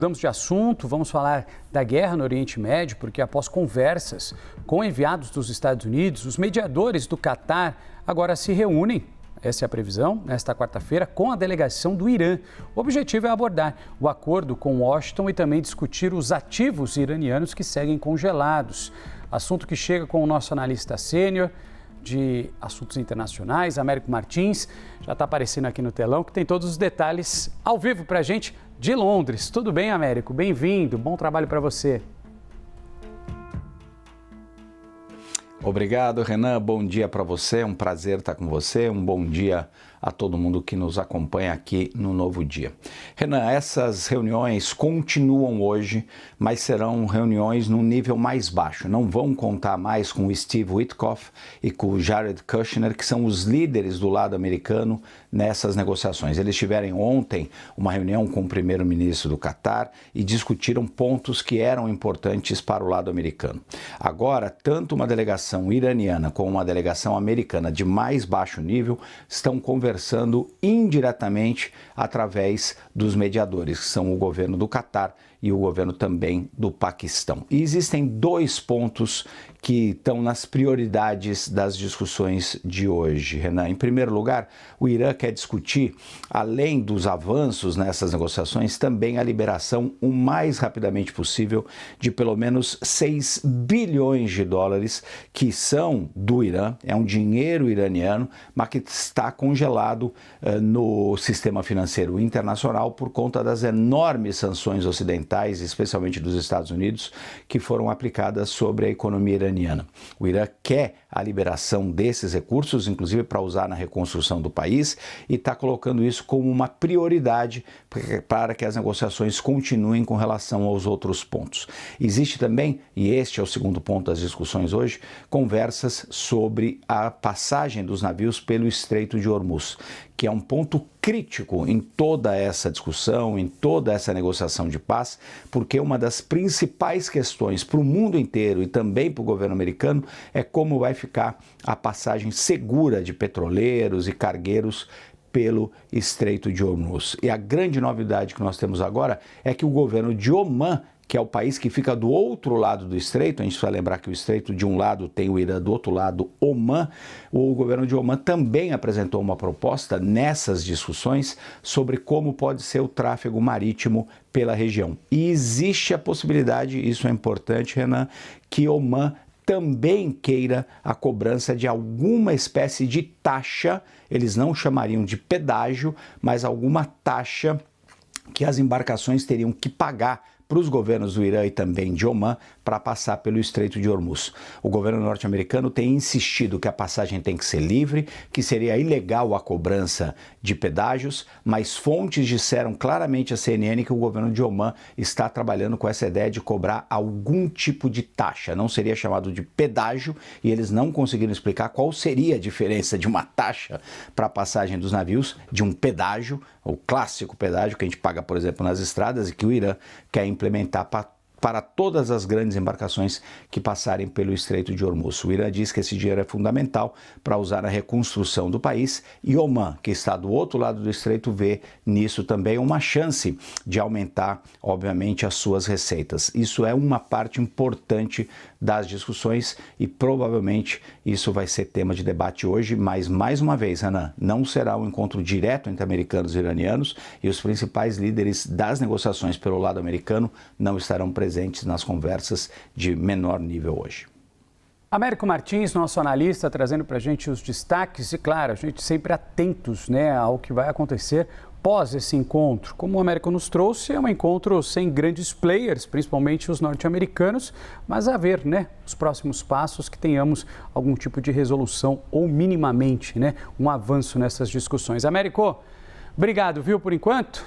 Mudamos de assunto, vamos falar da guerra no Oriente Médio, porque após conversas com enviados dos Estados Unidos, os mediadores do Catar agora se reúnem, essa é a previsão, nesta quarta-feira, com a delegação do Irã. O objetivo é abordar o acordo com Washington e também discutir os ativos iranianos que seguem congelados. Assunto que chega com o nosso analista sênior de assuntos internacionais, Américo Martins, já está aparecendo aqui no telão, que tem todos os detalhes ao vivo para a gente de Londres. Tudo bem, Américo? Bem-vindo, bom trabalho para você. Obrigado, Renan. Bom dia para você, é um prazer estar com você, um bom dia a todo mundo que nos acompanha aqui no Novo Dia. Renan, essas reuniões continuam hoje, mas serão reuniões num nível mais baixo. Não vão contar mais com o Steve Witkoff e com o Jared Kushner, que são os líderes do lado americano nessas negociações. Eles tiveram ontem uma reunião com o primeiro-ministro do Catar e discutiram pontos que eram importantes para o lado americano. Agora, tanto uma delegação iraniana como uma delegação americana de mais baixo nível estão conversando indiretamente através dos mediadores, que são o governo do Catar e o governo também do Paquistão. E existem dois pontos que estão nas prioridades das discussões de hoje, Renan. Em primeiro lugar, o Irã quer discutir, além dos avanços nessas negociações, também a liberação o mais rapidamente possível de pelo menos 6 bilhões de dólares que são do Irã, é um dinheiro iraniano, mas que está congelado no sistema financeiro internacional por conta das enormes sanções ocidentais, especialmente dos Estados Unidos, que foram aplicadas sobre a economia iraniana. O Irã quer a liberação desses recursos, inclusive para usar na reconstrução do país, e está colocando isso como uma prioridade para que as negociações continuem com relação aos outros pontos. Existe também, e este é o segundo ponto das discussões hoje, conversas sobre a passagem dos navios pelo Estreito de Hormuz, que é um ponto crítico em toda essa discussão, em toda essa negociação de paz, porque uma das principais questões para o mundo inteiro e também para o governo americano é como vai ficar a passagem segura de petroleiros e cargueiros pelo Estreito de Hormuz. E a grande novidade que nós temos agora é que o governo de Omã, que é o país que fica do outro lado do estreito, a gente precisa lembrar que o estreito de um lado tem o Irã, do outro lado Omã, o governo de Omã também apresentou uma proposta nessas discussões sobre como pode ser o tráfego marítimo pela região. E existe a possibilidade, isso é importante, Renan, que Omã também queira a cobrança de alguma espécie de taxa, eles não chamariam de pedágio, mas alguma taxa que as embarcações teriam que pagar para os governos do Irã e também de Omã para passar pelo Estreito de Hormuz. O governo norte-americano tem insistido que a passagem tem que ser livre, que seria ilegal a cobrança de pedágios, mas fontes disseram claramente à CNN que o governo de Omã está trabalhando com essa ideia de cobrar algum tipo de taxa. Não seria chamado de pedágio e eles não conseguiram explicar qual seria a diferença de uma taxa para a passagem dos navios, de um pedágio, o clássico pedágio que a gente paga, por exemplo, nas estradas e que o Irã quer implementar para todas as grandes embarcações que passarem pelo Estreito de Hormuz. O Irã diz que esse dinheiro é fundamental para usar na reconstrução do país e Omã, que está do outro lado do estreito, vê nisso também uma chance de aumentar, obviamente, as suas receitas. Isso é uma parte importante das discussões e provavelmente isso vai ser tema de debate hoje, mas mais uma vez, Renan, não será um encontro direto entre americanos e iranianos e os principais líderes das negociações pelo lado americano não estarão presentes nas conversas de menor nível hoje. Américo Martins, nosso analista, trazendo para a gente os destaques e, claro, a gente sempre atentos, ao que vai acontecer pós esse encontro. Como o Américo nos trouxe, é um encontro sem grandes players, principalmente os norte-americanos, mas a ver, os próximos passos, que tenhamos algum tipo de resolução ou minimamente, um avanço nessas discussões. Américo, obrigado, viu, por enquanto?